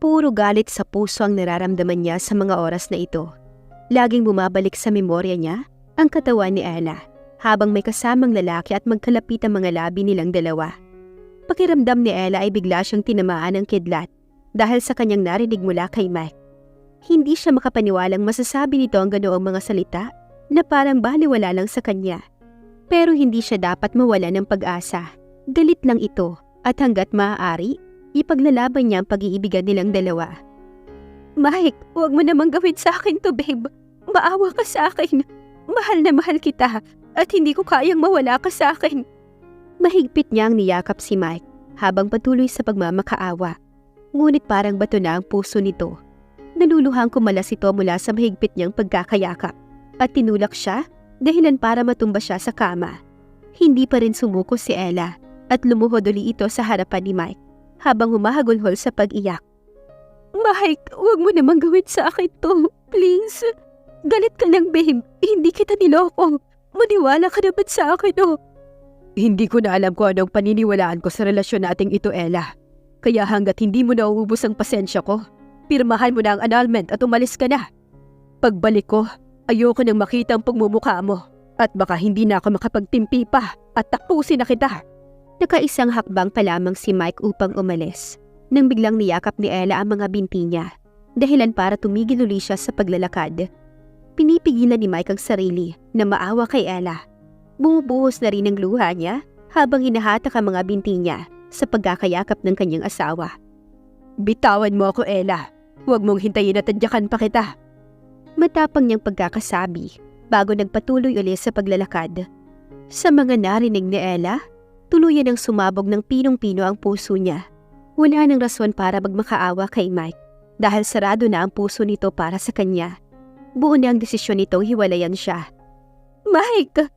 Puro galit sa puso ang nararamdaman niya sa mga oras na ito. Laging bumabalik sa memorya niya ang katawan ni Ella habang may kasamang lalaki at magkalapit ang mga labi nilang dalawa. Pakiramdam ni Ella ay bigla siyang tinamaan ng kidlat dahil sa kanyang narinig mula kay Mike. Hindi siya makapaniwalang masasabi nito ang ganoong mga salita na parang baliwala lang sa kanya. Pero hindi siya dapat mawala ng pag-asa. Galit lang ito at hanggat maaari, ipaglalaban niya ang pag-iibigan nilang dalawa. Mike, huwag mo namang gawin sa akin to, babe. Maawa ka sa akin. Mahal na mahal kita at hindi ko kayang mawala ka sa akin. Mahigpit niyang niyakap si Mike habang patuloy sa pagmamakaawa. Ngunit parang bato na ang puso nito. Naluluhang kumalas ito mula sa mahigpit niyang pagkakayakap at tinulak siya dahilan para matumba siya sa kama. Hindi pa rin sumuko si Ella at lumuhod uli ito sa harapan ni Mike habang humahagulhol sa pag-iyak. Mike, huwag mo namang gawin sa akin to. Please. Galit ka lang, babe. Hindi kita niloko. Maniwala ka naman sa akin, oh. Hindi ko na alam kung anong paniniwalaan ko sa relasyon nating ito, Ella. Kaya hanggat hindi mo nauubos ang pasensya ko, pirmahan mo na ang annulment at umalis ka na. Pagbalik ko, ayoko nang makita ang pagmumukha mo at baka hindi na ako makapagtimpi pa at tapusin na kita. Nakaisang hakbang pa lamang si Mike upang umalis nang biglang niyakap ni Ella ang mga binti niya, dahilan para tumigil uli siya sa paglalakad. Pinipigilan ni Mike ang sarili na maawa kay Ella. Bumubuhos na rin ang luha niya habang hinahatak ang mga binti niya sa pagkakayakap ng kanyang asawa. Bitawan mo ako, Ella. Huwag mong hintayin at tadyakan pa kita. Matapang niyang pagkakasabi bago nagpatuloy ulit sa paglalakad. Sa mga narinig ni Ella, tuluyan ang sumabog ng pinong-pino ang puso niya. Wala nang rason para magmakaawa kay Mike dahil sarado na ang puso nito para sa kanya. Buo na ang desisyon nitong hiwalayan siya. Mike!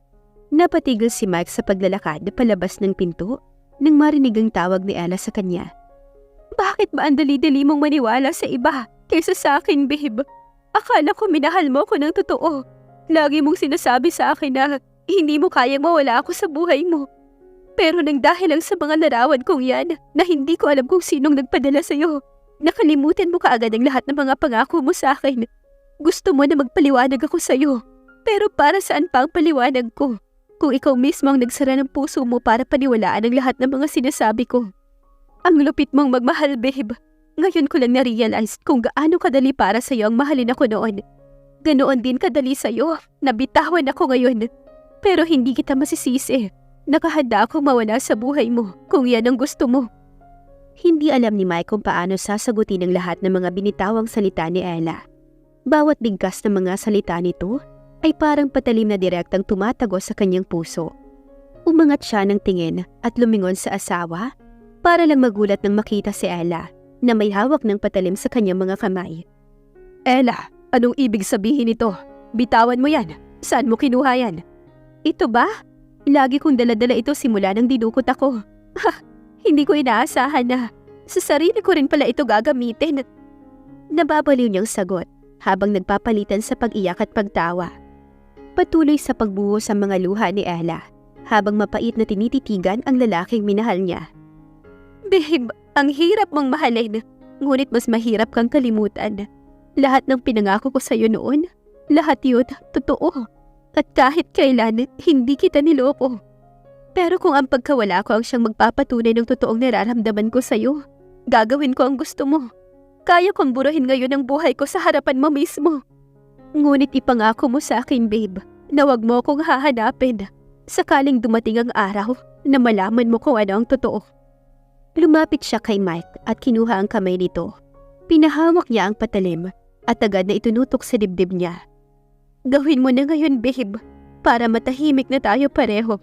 Napatigil si Mike sa paglalakad palabas ng pinto nang marinig ang tawag ni Ella sa kanya. Bakit ba ang dali-dali mong maniwala sa iba kaysa sa akin, babe? Akala ko minahal mo ko ng totoo. Lagi mong sinasabi sa akin na hindi mo kayang mawala ako sa buhay mo. Pero nang dahil lang sa mga larawan kong yan na hindi ko alam kung sinong nagpadala sa'yo, nakalimutan mo kaagad ang lahat ng mga pangako mo sa akin. Gusto mo na magpaliwanag ako sa'yo. Pero para saan pa ang paliwanag ko? Kung ikaw mismo ang nagsara ng puso mo para paniwalaan ang lahat ng mga sinasabi ko. Ang lupit mong magmahal, babe. Ngayon ko lang na-realize kung gaano kadali para sa'yo ang mahalin ako noon. Ganoon din kadali sa'yo, nabitawan ako ngayon. Pero hindi kita masisisi. Nakahanda akong mawala sa buhay mo kung yan ang gusto mo. Hindi alam ni Mike kung paano sasagutin ang lahat ng mga binitawang salita ni Ella. Bawat bigkas ng mga salita nito ay parang patalim na direktang tumatago sa kanyang puso. Umangat siya ng tingin at lumingon sa asawa para lang magulat nang makita si Ella na may hawak ng patalim sa kanyang mga kamay. Ella, anong ibig sabihin nito? Bitawan mo yan. Saan mo kinuha yan? Ito ba? Lagi kong daladala ito simula nang dinukot ako. Hindi ko inaasahan na sa sarili ko rin pala ito gagamitin. Nababaliw niyang sagot habang nagpapalitan sa pag-iyak at pagtawa. Patuloy sa pagbuhos ang mga luha ni Ella habang mapait na tinititigan ang lalaking minahal niya. Babe, ang hirap mong mahalin, ngunit mas mahirap kang kalimutan. Lahat ng pinangako ko sa'yo noon, lahat yun, totoo. At kahit kailan, hindi kita niloko. Pero kung ang pagkawala ko ang siyang magpapatunay ng totoong nararamdaman ko sa'yo, gagawin ko ang gusto mo. Kaya kong buruhin ngayon ang buhay ko sa harapan mo mismo. Ngunit ipangako mo sa akin, babe, na wag mo akong hahanapin sakaling dumating ang araw na malaman mo kung ano ang totoo. Lumapit siya kay Mike at kinuha ang kamay nito. Pinahawak niya ang patalim at agad na itunutok sa dibdib niya. Gawin mo na ngayon, babe, para matahimik na tayo pareho.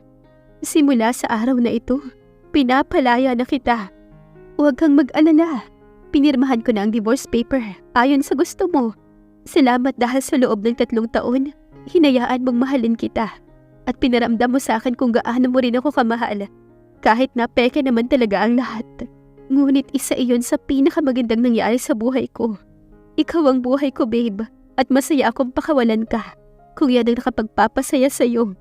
Simula sa araw na ito, pinapalaya na kita. Huwag kang mag-alala. Pinirmahan ko na ang divorce paper ayon sa gusto mo. Salamat dahil sa loob ng 3 taon, hinayaan mong mahalin kita. At pinaramdam mo sa akin kung gaano mo rin ako kamahal. Kahit na peke naman talaga ang lahat. Ngunit isa iyon sa pinakamagandang nangyari sa buhay ko. Ikaw ang buhay ko, babe. At masaya akong pakawalan ka kung yan ang nakapagpapasaya sa'yo.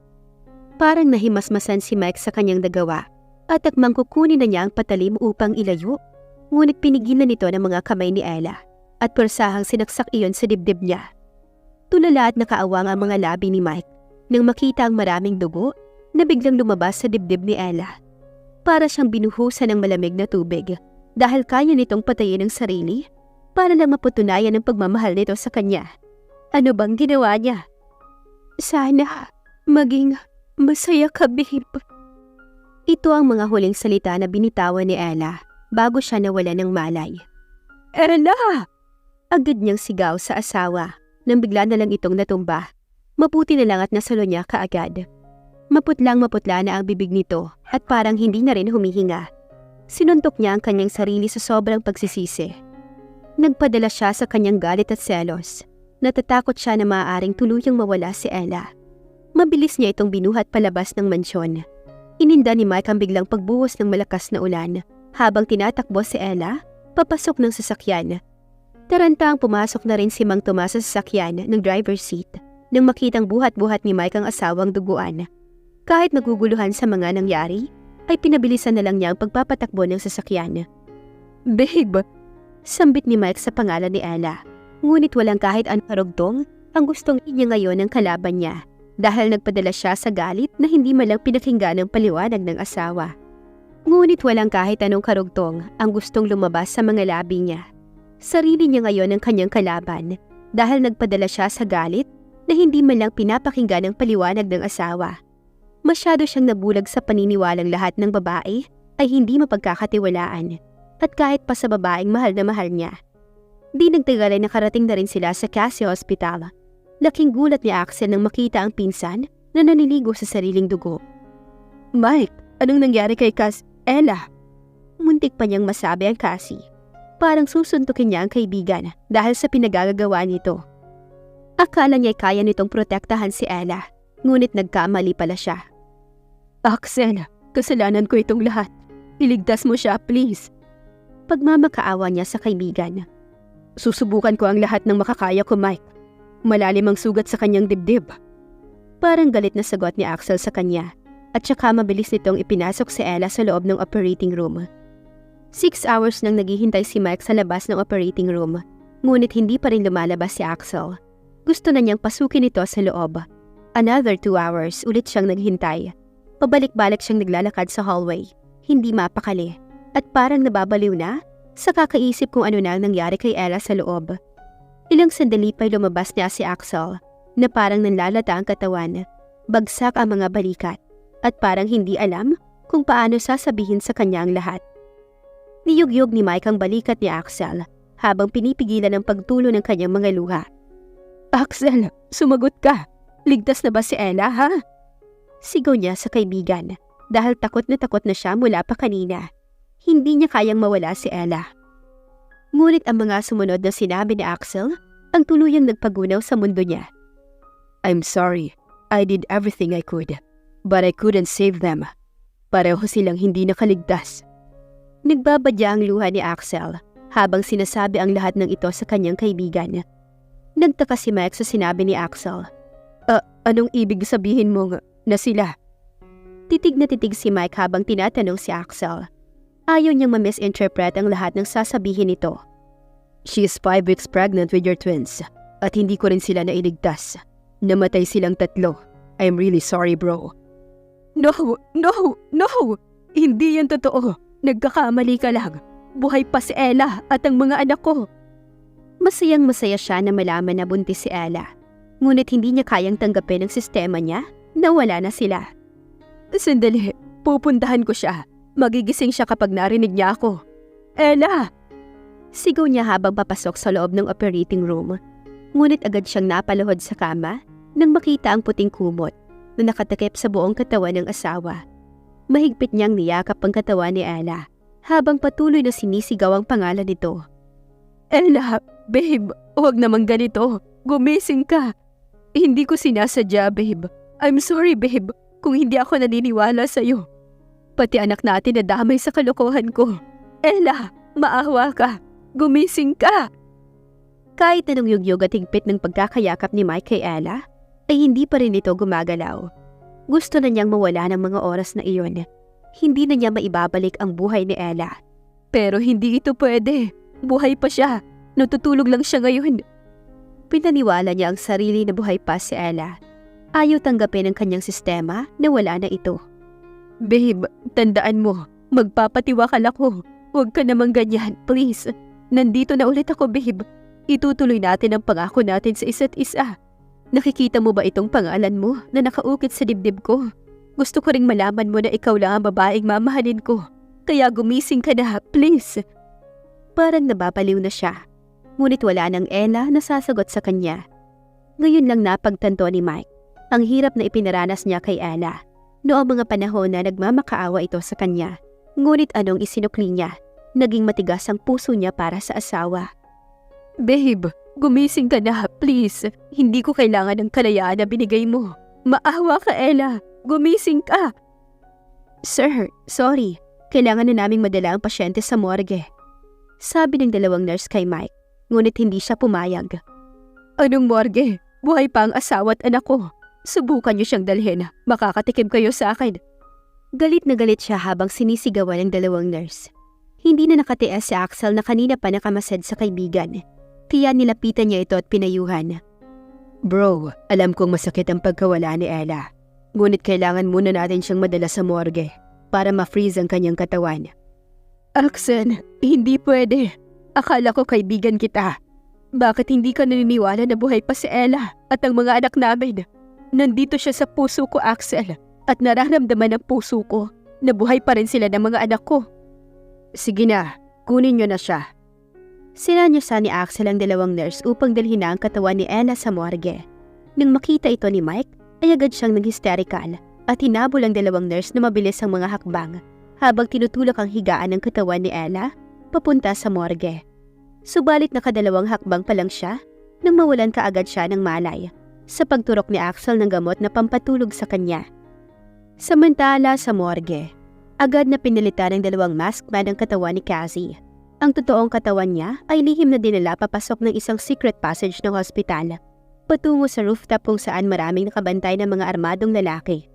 Parang nahimasmasan si Mike sa kanyang nagawa at akmang kukunin na niya ang patalim upang ilayo. Ngunit pinigilan nito ng mga kamay ni Ella at persahang sinaksak iyon sa dibdib niya. Tulala at nakaawang ang mga labi ni Mike nang makita ang maraming dugo na biglang lumabas sa dibdib ni Ella. Para siyang binuhusan ng malamig na tubig dahil kaya nitong patayin ang sarili para lang mapatunayan ang pagmamahal nito sa kanya. Ano bang ginawa niya? Sana maging masaya ka, babe. Ito ang mga huling salita na binitawan ni Ella bago siya nawala ng malay. Ella! Agad niyang sigaw sa asawa nang bigla na lang itong natumba. Mabuti na lang at nasalo niya kaagad. Maputla na ang bibig nito at parang hindi na rin humihinga. Sinuntok niya ang kanyang sarili sa sobrang pagsisisi. Nagpadala siya sa kanyang galit at selos. Natatakot siya na maaaring tuluyang mawala si Ella. Mabilis niya itong binuhat palabas ng mansyon. Ininda ni Mike ang biglang pagbuhos ng malakas na ulan habang tinatakbo si Ella papasok ng sasakyan. Tarantang pumasok na rin si Mang Tomas sa sasakyan ng driver's seat nang makitang buhat-buhat ni Mike ang asawang duguan. Kahit naguguluhan sa mga nangyari, ay pinabilisan na lang niya ang pagpapatakbo ng sasakyan. Babe! Sambit ni Mike sa pangalan ni Ella. Ngunit walang kahit anong karugtong ang gustong niya ngayon ng kalaban niya dahil nagpadala siya sa galit na hindi malang pinakinggan ang paliwanag ng asawa. Ngunit walang kahit anong karugtong ang gustong lumabas sa mga labi niya. Sarili niya ngayon ang kanyang kalaban dahil nagpadala siya sa galit na hindi malang pinapakinggan ang paliwanag ng asawa. Masyado siyang nabulag sa paniniwalang lahat ng babae ay hindi mapagkakatiwalaan at kahit pa sa babaeng mahal na mahal niya. Di nagtagal ay nakarating na rin sila sa Cassie Hospital. Laking gulat ni Axel nang makita ang pinsan na naniligo sa sariling dugo. Mike, anong nangyari kay Ella? Muntik pa niyang masabi ang Cassie. Parang susuntukin niya ang kaibigan dahil sa pinagagagawa nito. Akala niya kaya nitong protektahan si Ella, ngunit nagkamali pala siya. Axel, kasalanan ko itong lahat. Iligtas mo siya, please. Pagmamakaawa niya sa kaibigan. Susubukan ko ang lahat ng makakaya ko, Mike. Malalim ang sugat sa kanyang dibdib. Parang galit na sagot ni Axel sa kanya at saka mabilis nitong ipinasok si Ella sa loob ng operating room. 6 hours nang naghihintay si Mike sa labas ng operating room, ngunit hindi pa rin lumalabas si Axel. Gusto na niyang pasukin ito sa loob. Another 2 hours ulit siyang naghintay. Pabalik-balik siyang naglalakad sa hallway, hindi mapakali, at parang nababaliw na sa kakaisip kung ano na ang nangyari kay Ella sa loob. Ilang sandali pa'y lumabas niya si Axel na parang nanlalata ang katawan, bagsak ang mga balikat, at parang hindi alam kung paano sasabihin sa kanya ang lahat. Niyugyog ni Mike ang balikat ni Axel habang pinipigilan ang pagtulo ng kanyang mga luha. Axel, sumagot ka! Ligtas na ba si Ella, ha? Sigaw niya sa kaibigan dahil takot na siya mula pa kanina. Hindi niya kayang mawala si Ella. Ngunit ang mga sumunod na sinabi ni Axel ang tuluyang nagpagunaw sa mundo niya. I'm sorry, I did everything I could, but I couldn't save them. Pareho silang hindi nakaligtas. Nagbabadya ang luha ni Axel habang sinasabi ang lahat ng ito sa kanyang kaibigan. Nagtaka si Mike sa sinabi ni Axel. Anong ibig sabihin mo na sila? Titig na titig si Mike habang tinatanong si Axel. Ayaw niyang ma-misinterpret ang lahat ng sasabihin nito. She is 5 weeks pregnant with your twins at hindi ko rin sila nailigtas. Namatay silang 3. I'm really sorry, bro. No! Hindi yan totoo. Nagkakamali ka lang. Buhay pa si Ella at ang mga anak ko. Masayang masaya siya na malaman na buntis si Ella. Ngunit hindi niya kayang tanggapin ang sistema niya na wala na sila. Sandali, pupuntahan ko siya. Magigising siya kapag narinig niya ako. Ella! Sigaw niya habang papasok sa loob ng operating room. Ngunit agad siyang napaluhod sa kama nang makita ang puting kumot na nakatakip sa buong katawan ng asawa. Mahigpit niyang niyakap ang katawan ni Ella habang patuloy na sinisigaw ang pangalan nito. Ella, babe, huwag naman ganito. Gumising ka. Hindi ko sinasadya, babe. I'm sorry, babe, kung hindi ako naniniwala sa'yo. Pati anak natin nadamay sa kalokohan ko. Ella, maawa ka. Gumising ka. Kahit anong yugyog at higpit ng pagkakayakap ni Mike kay Ella, ay hindi pa rin ito gumagalaw. Gusto na niyang mawala ng mga oras na iyon. Hindi na niya maibabalik ang buhay ni Ella. Pero hindi ito pwede. Buhay pa siya. Natutulog lang siya ngayon. Pinaniwala niya ang sarili na buhay pa si Ella. Ayaw tanggapin ang kanyang sistema na wala na ito. Babe, tandaan mo, magpapatiwakal ako. Huwag ka namang ganyan, please. Nandito na ulit ako, babe. Itutuloy natin ang pangako natin sa isa't isa. Nakikita mo ba itong pangalan mo na nakaukit sa dibdib ko? Gusto ko ring malaman mo na ikaw lang ang babaeng mamahalin ko. Kaya gumising ka na, please. Parang nababaliw na siya. Ngunit wala nang Ella na sasagot sa kanya. Ngayon lang napagtanto ni Mike ang hirap na ipinaranas niya kay Ella noong mga panahon na nagmamakaawa ito sa kanya. Ngunit anong isinukli niya? Naging matigas ang puso niya para sa asawa. Babe, gumising ka na, please. Hindi ko kailangan ng kalayaan na binigay mo. Maawa ka, Ella. Gumising ka. Sir, sorry. Kailangan na naming madala ang pasyente sa morgue. Sabi ng dalawang nurse kay Mike, ngunit hindi siya pumayag. Anong morgue? Buhay pa ang asawa at anak ko. Subukan niyo siyang dalhin. Makakatikim kayo sa akin. Galit na galit siya habang sinisigawan ng dalawang nurse. Hindi na nakatiis si Axel na kanina pa nakamasid sa kaibigan. Kaya nilapitan niya ito at pinayuhan. Bro, alam kong masakit ang pagkawala ni Ella. Ngunit kailangan muna natin siyang madala sa morgue para ma-freeze ang kanyang katawan. Axel, hindi pwede. Akala ko kaibigan kita. Bakit hindi ka naniniwala na buhay pa si Ella at ang mga anak namin? Nandito siya sa puso ko, Axel, at nararamdaman ng puso ko na buhay pa rin sila ng mga anak ko. Sige na, kunin niyo na siya. Sinanyosa ni Axel ang dalawang nurse upang dalhin na ang katawan ni Ella sa morgue. Nang makita ito ni Mike, ay agad siyang nag-hysterical at hinabol ang dalawang nurse na mabilis ang mga hakbang habang tinutulak ang higaan ng katawan ni Ella papunta sa morgue. Subalit nakadalawang hakbang pa lang siya nang mawalan kaagad siya ng malay sa pagturok ni Axel ng gamot na pampatulog sa kanya. Samantala sa morgue, agad na pinalitan ng dalawang masked man ang katawan ni Cassie. Ang totoong katawan niya ay lihim na dinala papasok ng isang secret passage ng hospital, patungo sa rooftop kung saan maraming nakabantay ng mga armadong lalaki.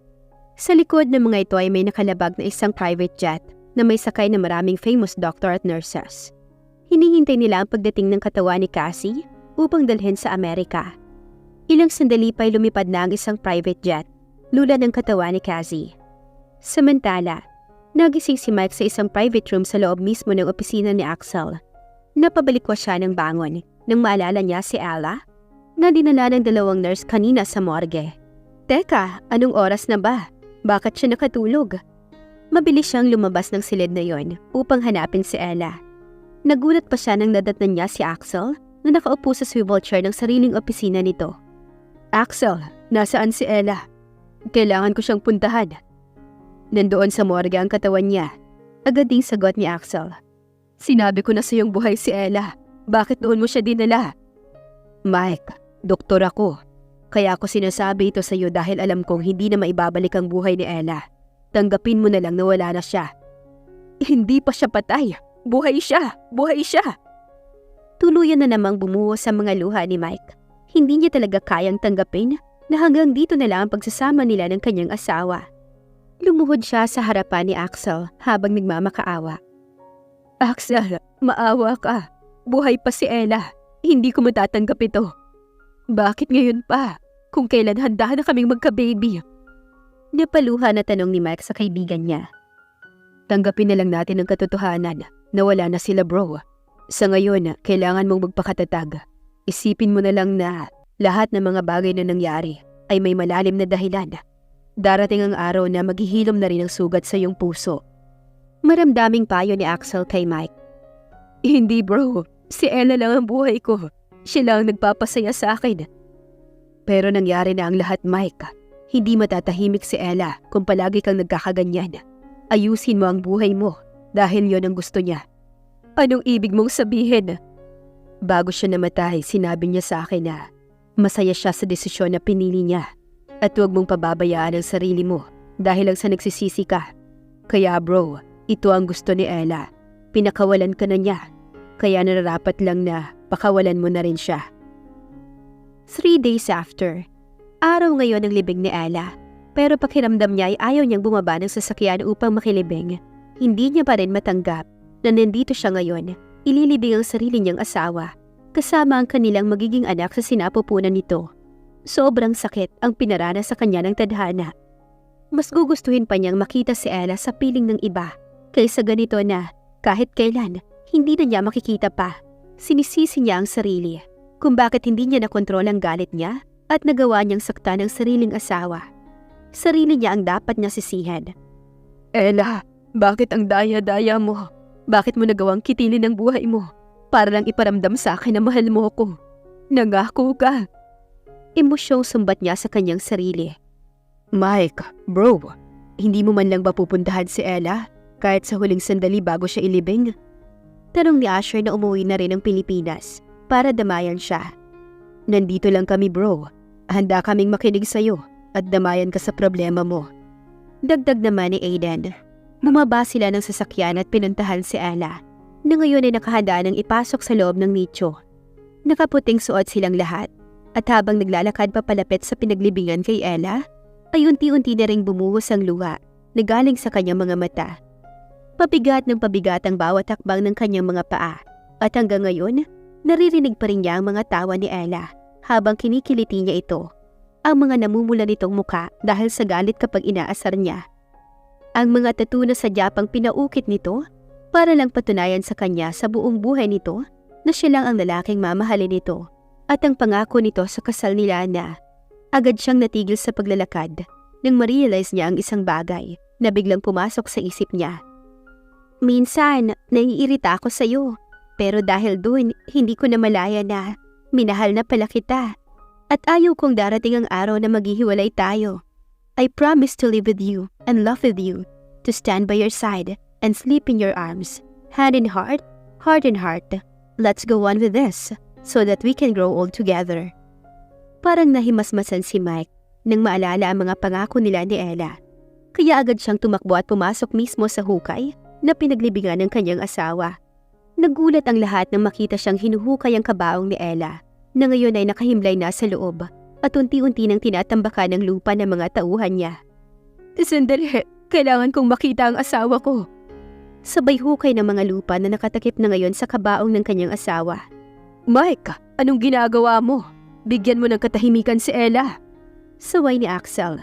Sa likod ng mga ito ay may nakalabag na isang private jet na may sakay na maraming famous doctor at nurses. Hinihintay nila ang pagdating ng katawan ni Cassie upang dalhin sa Amerika. Ilang sandali pa'y lumipad na ang isang private jet, lula ng katawan ni Cassie. Samantala, nagising si Mike sa isang private room sa loob mismo ng opisina ni Axel. Napabalik ko siya ng bangon nang maalala niya si Ella na dinala ng dalawang nurse kanina sa morgue. Teka, anong oras na ba? Bakit siya nakatulog? Mabilis siyang lumabas ng silid na yon upang hanapin si Ella. Nagulat pa siya nang nadatnan niya si Axel na nakaupo sa swivel chair ng sariling opisina nito. Axel, nasaan si Ella? Kailangan ko siyang puntahan. Nandoon sa morgue ang katawan niya. Agad ding sagot ni Axel. Sinabi ko na sa iyong buhay si Ella. Bakit doon mo siya dinala? Mike, doktor ako. Kaya ako sinasabi ito sa iyo dahil alam kong hindi na maibabalik ang buhay ni Ella. Tanggapin mo na lang na wala na siya. Hindi pa siya patay. Buhay siya! Buhay siya! Tuluyan na namang bumuhos sa mga luha ni Mike. Hindi niya talaga kayang tanggapin na hanggang dito na lang ang pagsasama nila ng kanyang asawa. Lumuhod siya sa harapan ni Axel habang nagmamakaawa. Axel, maawa ka. Buhay pa si Ella. Hindi ko matatanggap ito. Bakit ngayon pa? Kung kailan handa na kaming magka-baby? Napaluha na tanong ni Mike sa kaibigan niya. Tanggapin na lang natin ang katotohanan na wala na sila, bro. Sa ngayon, kailangan mong magpakatatag. Isipin mo na lang na lahat ng mga bagay na nangyari ay may malalim na dahilan. Darating ang araw na maghihilom na rin ang sugat sa iyong puso. Maramdaming payo ni Axel kay Mike. Hindi, bro. Si Ella lang ang buhay ko. Siya lang nagpapasaya sa akin. Pero nangyari na ang lahat, Mike. Hindi matatahimik si Ella kung palagi kang nagkakaganyan. Ayusin mo ang buhay mo dahil yon ang gusto niya. Anong ibig mong sabihin? Bago siya namatay, sinabi niya sa akin na masaya siya sa desisyon na pinili niya at huwag mong pababayaan ang sarili mo dahil lang sa nagsisisi ka. Kaya bro, ito ang gusto ni Ella. Pinakawalan ka na niya. Kaya nararapat lang na pakawalan mo na rin siya. 3 days after, araw ngayon ang libing ni Ella. Pero pakiramdam niya ay ayaw niyang bumaba ng sasakyan upang makilibing. Hindi niya pa rin matanggap na nandito siya ngayon, ililibing ang sarili niyang asawa, kasama ang kanilang magiging anak sa sinapupunan nito. Sobrang sakit ang pinarana sa kanya ng tadhana. Mas gugustuhin pa niyang makita si Ella sa piling ng iba, kaysa ganito na, kahit kailan, hindi na niya makikita pa. Sinisisi niya ang sarili, kung bakit hindi niya nakontrol ang galit niya at nagawa niyang saktan ang sariling asawa. Sarili niya ang dapat niya sisihan. Ella, bakit ang daya-daya mo? Bakit mo nagawang kitilin ang buhay mo? Para lang iparamdam sa akin na mahal mo ko. Nangako ka. Emosyong sumbat niya sa kanyang sarili. Mike, bro, hindi mo man lang ba pupuntahan si Ella kahit sa huling sandali bago siya ilibing? Tanong ni Asher na umuwi na rin ng Pilipinas para damayan siya. Nandito lang kami bro, handa kaming makinig sa'yo at damayan ka sa problema mo. Dagdag naman ni Aiden. Bumaba sila ng sasakyan at pinuntahan si Ella, na ngayon ay nakahanda ng ipasok sa loob ng nicho. Nakaputing suot silang lahat, at habang naglalakad papalapit sa pinaglibingan kay Ella, ay unti-unti na ring bumuhos ang luha na galing sa kanyang mga mata. Pabigat ng pabigat ang bawat hakbang ng kanyang mga paa, at hanggang ngayon, naririnig pa rin niya ang mga tawa ni Ella habang kinikiliti niya ito. Ang mga namumula nitong muka dahil sa galit kapag inaasar niya. Ang mga tattoo na sadya pang pinaukit nito para lang patunayan sa kanya sa buong buhay nito na siya lang ang lalaking mamahalin nito, at ang pangako nito sa kasal nila na agad siyang natigil sa paglalakad nang ma-realize niya ang isang bagay na biglang pumasok sa isip niya. Minsan, naiirita ako sa'yo, pero dahil dun, hindi ko na malaya na minahal na pala kita. At ayaw kong darating ang araw na maghihiwalay tayo. I promise to live with you and love with you, to stand by your side and sleep in your arms, hand in heart, heart in heart. Let's go on with this, so that we can grow old together. Parang nahimasmasan si Mike nang maalala ang mga pangako nila ni Ella. Kaya agad siyang tumakbo at pumasok mismo sa hukay na pinaglibingan ng kanyang asawa. Nagulat ang lahat nang makita siyang hinuhukay ang kabaong ni Ella, na ngayon ay nakahimlay na sa loob at unti-unti nang tinatambakan ng lupa ng mga tauhan niya. Sandali, kailangan kong makita ang asawa ko. Sabay hukay ng mga lupa na nakatakip na ngayon sa kabaong ng kanyang asawa. Mike, anong ginagawa mo? Bigyan mo ng katahimikan si Ella. Saway ni Axel.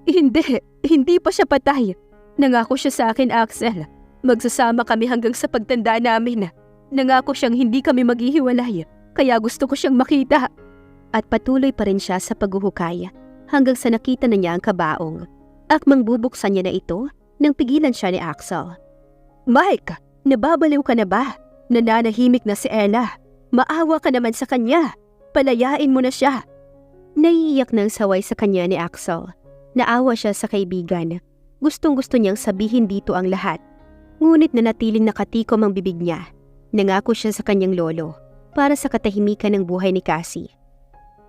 Hindi pa siya patay. Nangako siya sa akin, Axel. Magsasama kami hanggang sa pagtanda namin. Nangako siyang hindi kami maghihiwalay. Kaya gusto ko siyang makita. At patuloy pa rin siya sa paghuhukay hanggang sa nakita na niya ang kabaong. Akmang bubuksan niya na ito nang pigilan siya ni Axel. Mike, nababaliw ka na ba? Nananahimik na si Ella. Maawa ka naman sa kanya. Palayain mo na siya. Naiiyak ng saway sa kanya ni Axel. Naawa siya sa kaibigan. Gustong-gusto niyang sabihin dito ang lahat. Ngunit nanatiling nakatikom ang bibig niya. Nangako siya sa kanyang lolo para sa katahimikan ng buhay ni Cassie.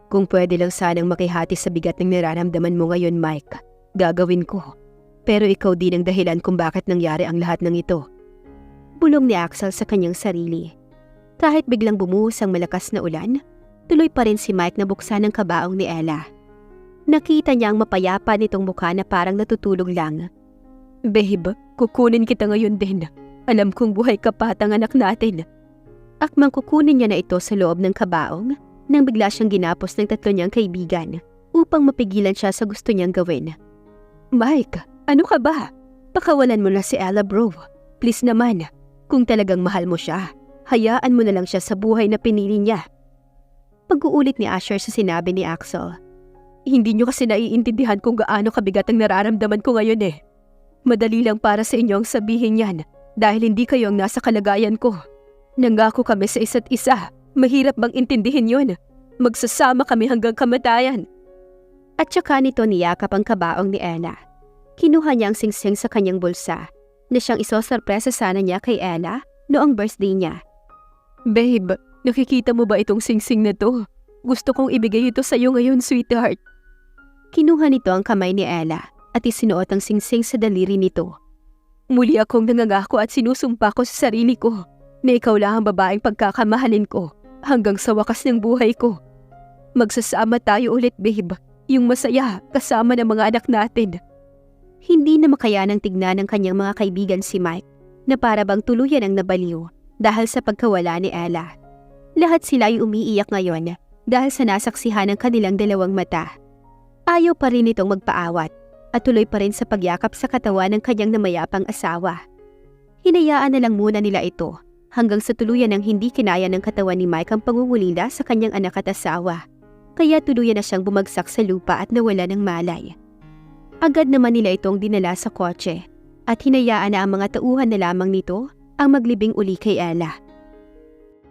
Kung pwede lang sanang makihati sa bigat ng nararamdaman mo ngayon, Mike, gagawin ko. Pero ikaw din ang dahilan kung bakit nangyari ang lahat ng ito. Bulong ni Axel sa kanyang sarili. Kahit biglang bumuhos ang malakas na ulan, tuloy pa rin si Mike na buksan ang kabaong ni Ella. Nakita niya ang mapayapa nitong mukha na parang natutulog lang. Babe, kukunin kita ngayon din. Alam kong buhay ka pa at ang anak natin. Akmang kukunin niya na ito sa loob ng kabaong nang bigla siyang ginapos ng tatlo niyang kaibigan upang mapigilan siya sa gusto niyang gawin. Mike, ano ka ba? Pakawalan mo na si Ella, bro. Please naman, kung talagang mahal mo siya, hayaan mo na lang siya sa buhay na pinili niya. Pag-uulit ni Asher sa sinabi ni Axel. Hindi niyo kasi naiintindihan kung gaano kabigat ang nararamdaman ko ngayon eh. Madali lang para sa inyo ang sabihin yan dahil hindi kayo ang nasa kalagayan ko. Nangako kami sa isa't isa. Mahirap bang intindihin yun? Magsasama kami hanggang kamatayan. At saka nito niyakap ang kabaong ni Ella. Kinuha niya ang singsing sa kanyang bulsa na siyang isosorpresa sana niya kay Ella noong birthday niya. Babe, nakikita mo ba itong singsing na to? Gusto kong ibigay ito sa'yo ngayon, sweetheart. Kinuha nito ang kamay ni Ella at isinuot ang singsing sa daliri nito. Muli akong nangangako at sinusumpa ko sa sarili ko na ikaw lang ang babaeng pagkakamahalin ko hanggang sa wakas ng buhay ko. Magsasama tayo ulit, babe. Yung masaya kasama ng mga anak natin. Hindi na makayanang tignan ng kanyang mga kaibigan si Mike na para bang tuluyan ang nabaliw dahil sa pagkawala ni Ella. Lahat sila ay umiiyak ngayon dahil sa nasaksihan ng kanilang dalawang mata. Ayaw pa rin itong magpaawat at tuloy pa rin sa pagyakap sa katawan ng kanyang namayapang asawa. Hinayaan na lang muna nila ito hanggang sa tuluyan ng hindi kinaya ng katawan ni Mike ang pangungulila sa kanyang anak at asawa. Kaya tuluyan na siyang bumagsak sa lupa at nawala ng malay. Agad naman nila itong dinala sa kotse at hinayaan na ang mga tauhan na lamang nito ang maglibing uli kay Ella.